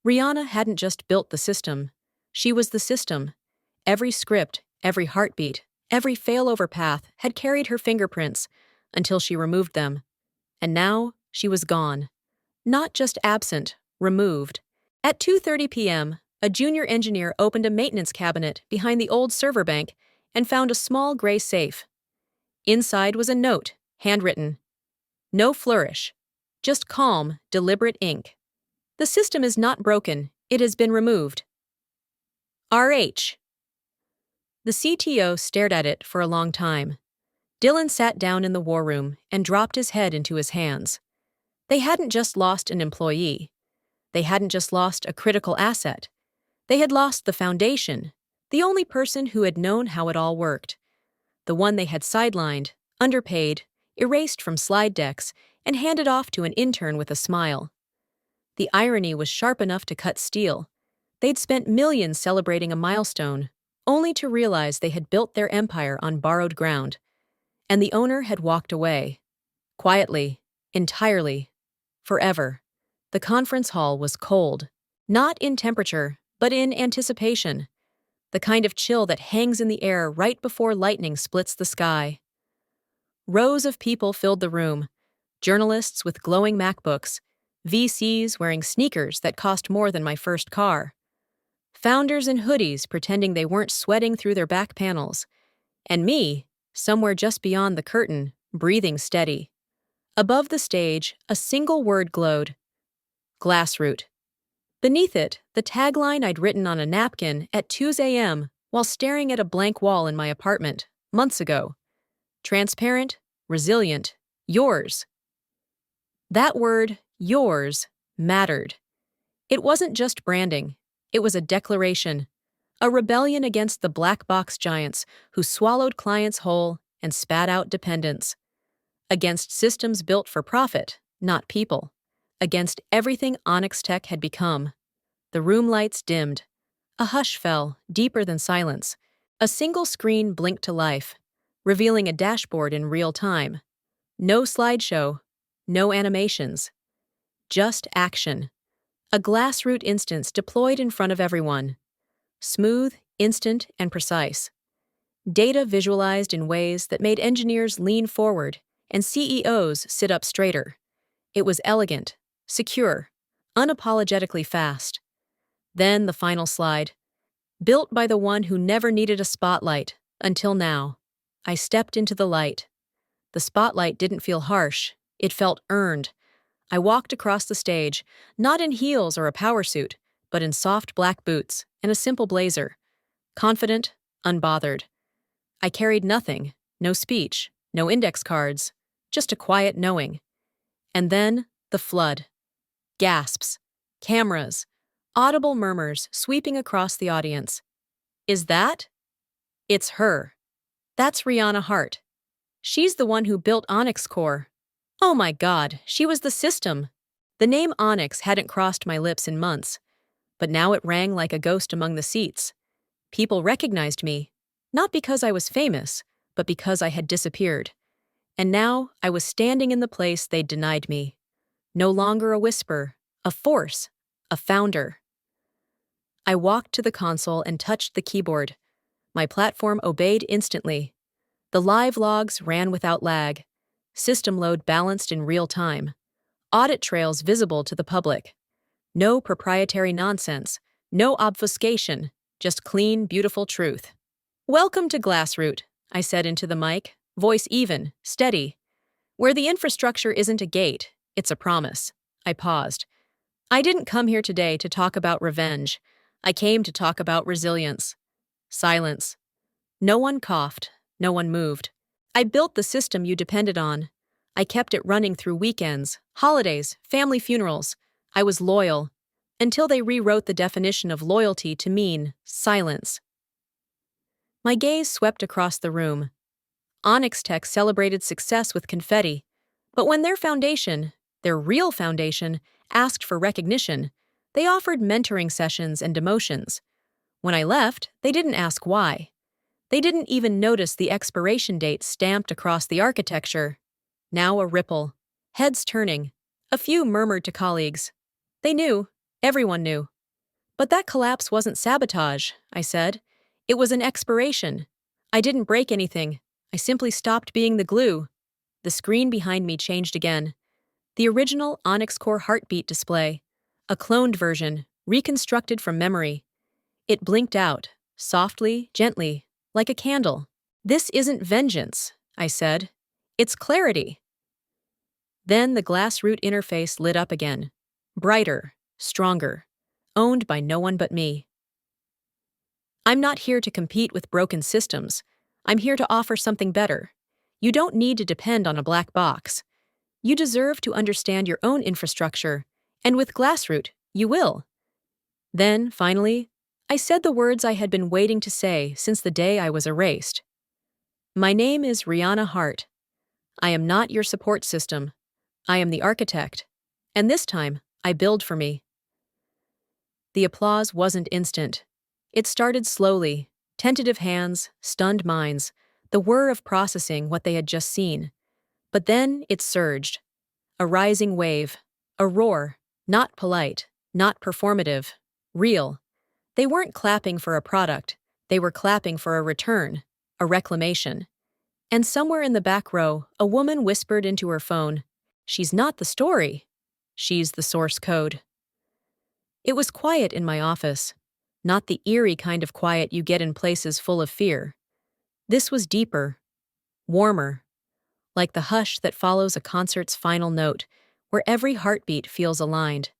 Rihanna hadn't just built the system. She was the system. Every script, every heartbeat, every failover path had carried her fingerprints until she removed them. And now she was gone. Not just absent, removed. At 2:30 p.m., a junior engineer opened a maintenance cabinet behind the old server bank and found a small gray safe. Inside was a note, handwritten. No flourish. Just calm, deliberate ink. The system is not broken. It has been removed. RH. The CTO stared at it for a long time. Dylan sat down in the war room and dropped his head into his hands. They hadn't just lost an employee. They hadn't just lost a critical asset. They had lost the foundation, the only person who had known how it all worked. The one they had sidelined, underpaid, erased from slide decks, and handed off to an intern with a smile. The irony was sharp enough to cut steel. They'd spent millions celebrating a milestone, only to realize they had built their empire on borrowed ground. And the owner had walked away. Quietly, entirely, forever. The conference hall was cold, not in temperature, but in anticipation. The kind of chill that hangs in the air right before lightning splits the sky. Rows of people filled the room, journalists with glowing MacBooks, VCs wearing sneakers that cost more than my first car, founders in hoodies pretending they weren't sweating through their back panels, and me, somewhere just beyond the curtain, breathing steady. Above the stage, a single word glowed. Glassroot. Beneath it, the tagline I'd written on a napkin at 2 a.m. while staring at a blank wall in my apartment, months ago. Transparent, resilient, yours. That word, yours, mattered. It wasn't just branding. It was a declaration. A rebellion against the black box giants who swallowed clients whole and spat out dependents. Against systems built for profit, not people. Against everything Onyx Tech had become. The room lights dimmed. A hush fell, deeper than silence. A single screen blinked to life, revealing a dashboard in real time. No slideshow, no animations. Just action. A Glassroot instance deployed in front of everyone. Smooth, instant, and precise. Data visualized in ways that made engineers lean forward and CEOs sit up straighter. It was elegant, secure, unapologetically fast. Then the final slide. Built by the one who never needed a spotlight, until now. I stepped into the light. The spotlight didn't feel harsh. It felt earned. I walked across the stage, not in heels or a power suit, but in soft black boots and a simple blazer. Confident, unbothered. I carried nothing, no speech, no index cards, just a quiet knowing. And then, the flood. Gasps, cameras, audible murmurs sweeping across the audience. Is that? It's her. That's Rihanna Hart. She's the one who built Onyx Core. Oh my God, she was the system. The name Onyx hadn't crossed my lips in months, but now it rang like a ghost among the seats. People recognized me, not because I was famous, but because I had disappeared. And now I was standing in the place they'd denied me. No longer a whisper, a force, a founder. I walked to the console and touched the keyboard. My platform obeyed instantly. The live logs ran without lag. System load balanced in real time. Audit trails visible to the public. No proprietary nonsense, no obfuscation, just clean, beautiful truth. Welcome to Glassroot, I said into the mic, voice even, steady. Where the infrastructure isn't a gate, it's a promise. I paused. I didn't come here today to talk about revenge. I came to talk about resilience. Silence. No one coughed. No one moved. I built the system you depended on. I kept it running through weekends, holidays, family funerals. I was loyal, until they rewrote the definition of loyalty to mean silence. My gaze swept across the room. Onyx Tech celebrated success with confetti, but when their foundation, their real foundation, asked for recognition, they offered mentoring sessions and demotions. When I left, they didn't ask why. They didn't even notice the expiration date stamped across the architecture. Now a ripple. Heads turning. A few murmured to colleagues. They knew. Everyone knew. But that collapse wasn't sabotage, I said. It was an expiration. I didn't break anything. I simply stopped being the glue. The screen behind me changed again. The original Onyx Core heartbeat display. A cloned version, reconstructed from memory. It blinked out, softly, gently, like a candle. This isn't vengeance, I said. It's clarity. Then the glass-root interface lit up again. Brighter, stronger, owned by no one but me. I'm not here to compete with broken systems. I'm here to offer something better. You don't need to depend on a black box. You deserve to understand your own infrastructure, and with Glassroot, you will. Then, finally, I said the words I had been waiting to say since the day I was erased. My name is Rihanna Hart. I am not your support system. I am the architect. And this time, I build for me. The applause wasn't instant. It started slowly, tentative hands, stunned minds, the whir of processing what they had just seen. But then it surged. A rising wave, a roar, not polite, not performative, real. They weren't clapping for a product, they were clapping for a return, a reclamation. And somewhere in the back row, a woman whispered into her phone, "She's not the story. She's the source code." It was quiet in my office, not the eerie kind of quiet you get in places full of fear. This was deeper, warmer, like the hush that follows a concert's final note, where every heartbeat feels aligned.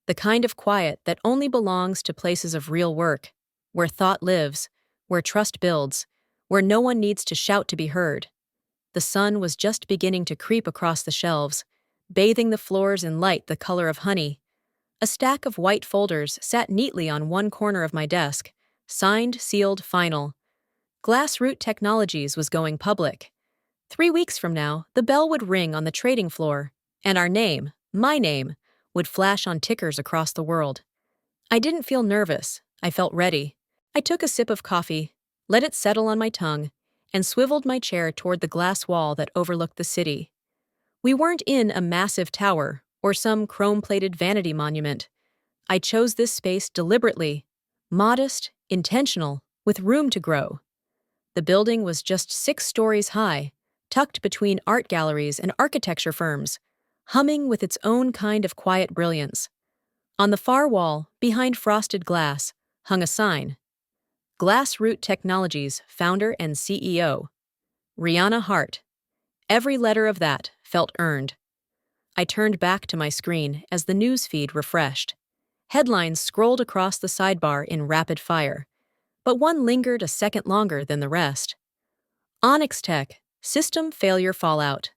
The kind of quiet that only belongs to places of real work, where thought lives, where trust builds, where no one needs to shout to be heard. The sun was just beginning to creep across the shelves, bathing the floors in light the color of honey. A stack of white folders sat neatly on one corner of my desk, signed, sealed, final. Glassroot Technologies was going public. 3 weeks from now, the bell would ring on the trading floor, and our name, my name, would flash on tickers across the world. I didn't feel nervous. I felt ready. I took a sip of coffee, let it settle on my tongue, and swiveled my chair toward the glass wall that overlooked the city. We weren't in a massive tower or some chrome-plated vanity monument. I chose this space deliberately, modest, intentional, with room to grow. The building was just 6 stories high, tucked between art galleries and architecture firms, humming with its own kind of quiet brilliance. On the far wall, behind frosted glass, hung a sign. Glassroot Technologies founder and CEO, Rihanna Hart. Every letter of that felt earned. I turned back to my screen as the news feed refreshed. Headlines scrolled across the sidebar in rapid fire, but one lingered a second longer than the rest. Onyx Tech, system failure fallout.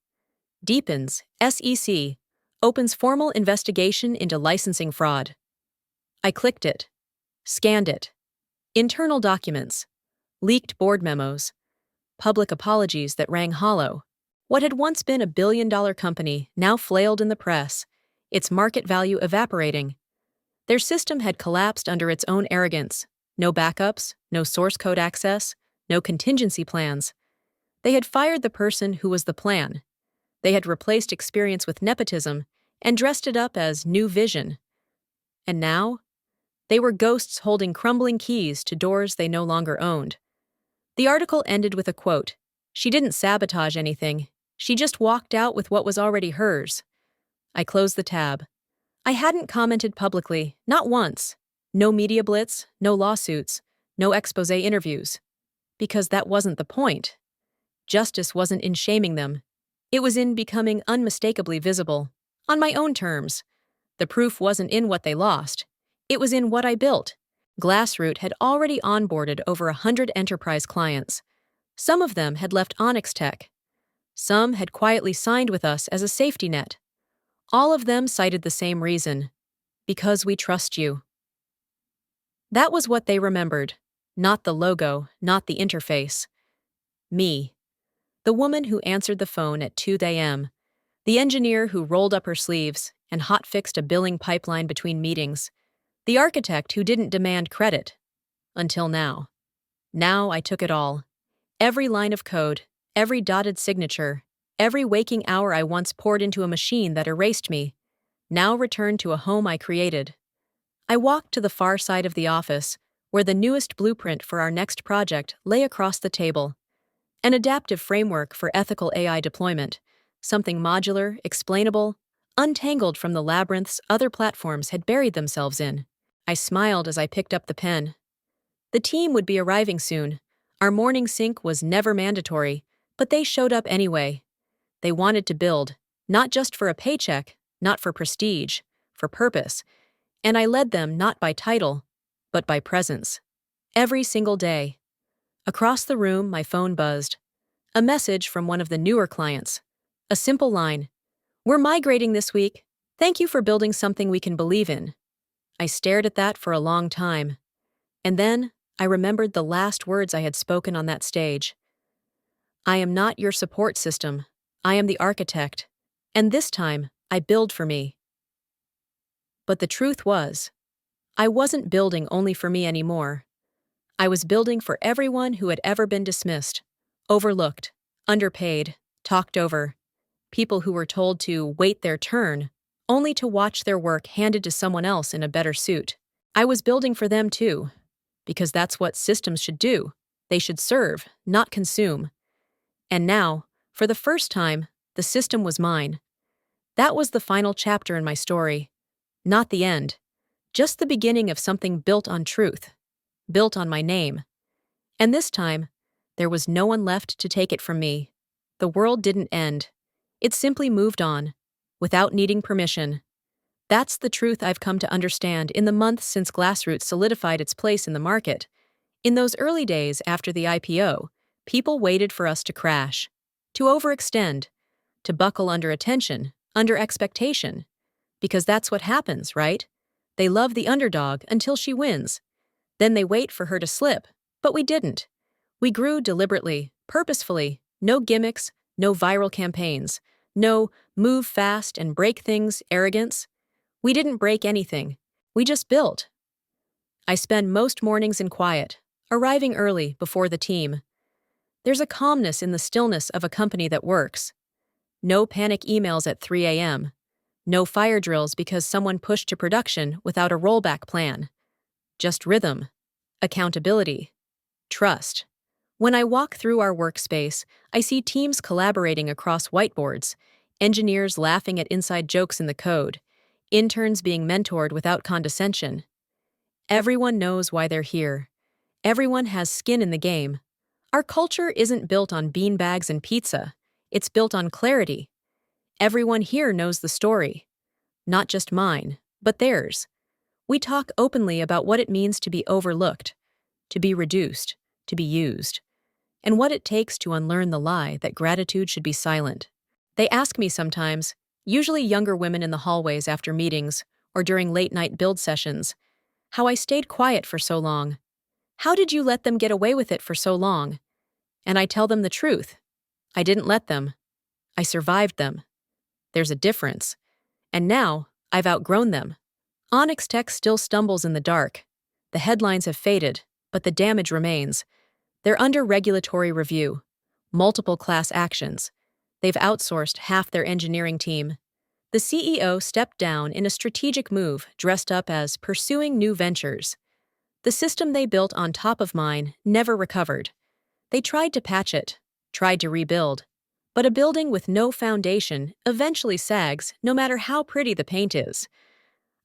Deepens, SEC, opens formal investigation into licensing fraud. I clicked it, scanned it. Internal documents, leaked board memos, public apologies that rang hollow. What had once been a billion-dollar company now flailed in the press, its market value evaporating. Their system had collapsed under its own arrogance. No backups, no source code access, no contingency plans. They had fired the person who was the plan. They had replaced experience with nepotism and dressed it up as new vision. And now, they were ghosts holding crumbling keys to doors they no longer owned. The article ended with a quote. She didn't sabotage anything. She just walked out with what was already hers. I closed the tab. I hadn't commented publicly, not once. No media blitz, no lawsuits, no expose interviews. Because that wasn't the point. Justice wasn't in shaming them. It was in becoming unmistakably visible, on my own terms. The proof wasn't in what they lost. It was in what I built. Glassroot had already onboarded over 100 enterprise clients. Some of them had left Onyx Tech. Some had quietly signed with us as a safety net. All of them cited the same reason: because we trust you. That was what they remembered. Not the logo, not the interface. Me. The woman who answered the phone at 2 a.m., the engineer who rolled up her sleeves and hot-fixed a billing pipeline between meetings, the architect who didn't demand credit. Until now. Now I took it all. Every line of code, every dotted signature, every waking hour I once poured into a machine that erased me, now returned to a home I created. I walked to the far side of the office, where the newest blueprint for our next project lay across the table. An adaptive framework for ethical AI deployment, something modular, explainable, untangled from the labyrinths other platforms had buried themselves in. I smiled as I picked up the pen. The team would be arriving soon. Our morning sync was never mandatory, but they showed up anyway. They wanted to build, not just for a paycheck, not for prestige, for purpose. And I led them not by title, but by presence. Every single day. Across the room, my phone buzzed. A message from one of the newer clients. A simple line. "We're migrating this week. Thank you for building something we can believe in." I stared at that for a long time. And then I remembered the last words I had spoken on that stage. "I am not your support system. I am the architect. And this time, I build for me." But the truth was, I wasn't building only for me anymore. I was building for everyone who had ever been dismissed, overlooked, underpaid, talked over, people who were told to wait their turn, only to watch their work handed to someone else in a better suit. I was building for them too, because that's what systems should do. They should serve, not consume. And now, for the first time, the system was mine. That was the final chapter in my story. Not the end. Just the beginning of something built on truth. Built on my name. And this time, there was no one left to take it from me. The world didn't end. It simply moved on, without needing permission. That's the truth I've come to understand in the months since Glassroot solidified its place in the market. In those early days after the IPO, people waited for us to crash, to overextend, to buckle under attention, under expectation. Because that's what happens, right? They love the underdog until she wins. Then they wait for her to slip, but we didn't. We grew deliberately, purposefully, no gimmicks, no viral campaigns, no move fast and break things arrogance. We didn't break anything. We just built. I spend most mornings in quiet, arriving early before the team. There's a calmness in the stillness of a company that works. No panic emails at 3 a.m. No fire drills because someone pushed to production without a rollback plan. Just rhythm, accountability, trust. When I walk through our workspace, I see teams collaborating across whiteboards, engineers laughing at inside jokes in the code, interns being mentored without condescension. Everyone knows why they're here. Everyone has skin in the game. Our culture isn't built on beanbags and pizza. It's built on clarity. Everyone here knows the story. Not just mine, but theirs. We talk openly about what it means to be overlooked, to be reduced, to be used, and what it takes to unlearn the lie that gratitude should be silent. They ask me sometimes, usually younger women in the hallways after meetings or during late-night build sessions, how I stayed quiet for so long. How did you let them get away with it for so long? And I tell them the truth. I didn't let them. I survived them. There's a difference. And now, I've outgrown them. Onyx Tech still stumbles in the dark. The headlines have faded, but the damage remains. They're under regulatory review. Multiple class actions. They've outsourced half their engineering team. The CEO stepped down in a strategic move dressed up as pursuing new ventures. The system they built on top of mine never recovered. They tried to patch it, tried to rebuild. But a building with no foundation eventually sags, no matter how pretty the paint is.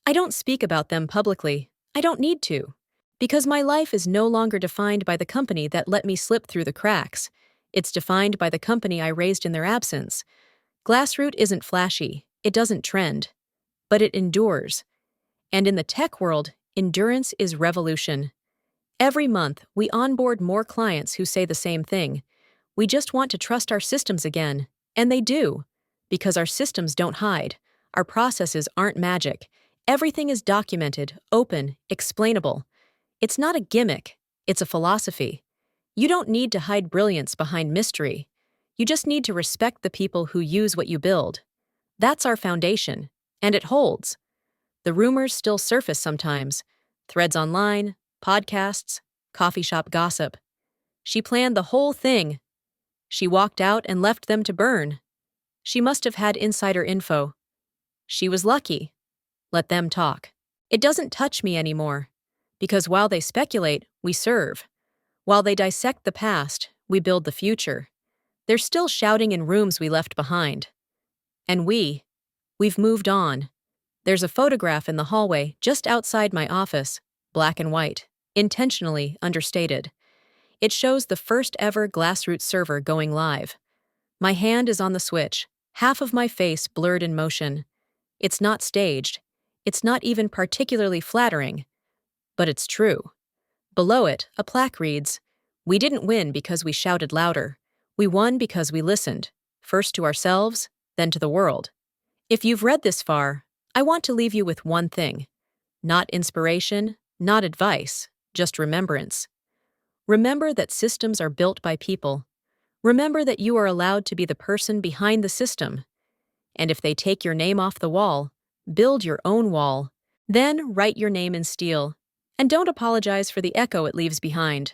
I don't speak about them publicly. I don't need to. Because my life is no longer defined by the company that let me slip through the cracks. It's defined by the company I raised in their absence. Glassroot isn't flashy. It doesn't trend. But it endures. And in the tech world, endurance is revolution. Every month, we onboard more clients who say the same thing. We just want to trust our systems again. And they do, because our systems don't hide. Our processes aren't magic. Everything is documented, open, explainable. It's not a gimmick, it's a philosophy. You don't need to hide brilliance behind mystery. You just need to respect the people who use what you build. That's our foundation, and it holds. The rumors still surface sometimes. Threads online, podcasts, coffee shop gossip. She planned the whole thing. She walked out and left them to burn. She must have had insider info. She was lucky. Let them talk. It doesn't touch me anymore. Because while they speculate, we serve. While they dissect the past, we build the future. They're still shouting in rooms we left behind. And we've moved on. There's a photograph in the hallway just outside my office, black and white, intentionally understated. It shows the first ever Glassroot server going live. My hand is on the switch, half of my face blurred in motion. It's not staged. It's not even particularly flattering. But it's true. Below it, a plaque reads, "We didn't win because we shouted louder. We won because we listened, first to ourselves, then to the world." If you've read this far, I want to leave you with one thing. Not inspiration, not advice, just remembrance. Remember that systems are built by people. Remember that you are allowed to be the person behind the system. And if they take your name off the wall, build your own wall. Then write your name in steel. And don't apologize for the echo it leaves behind.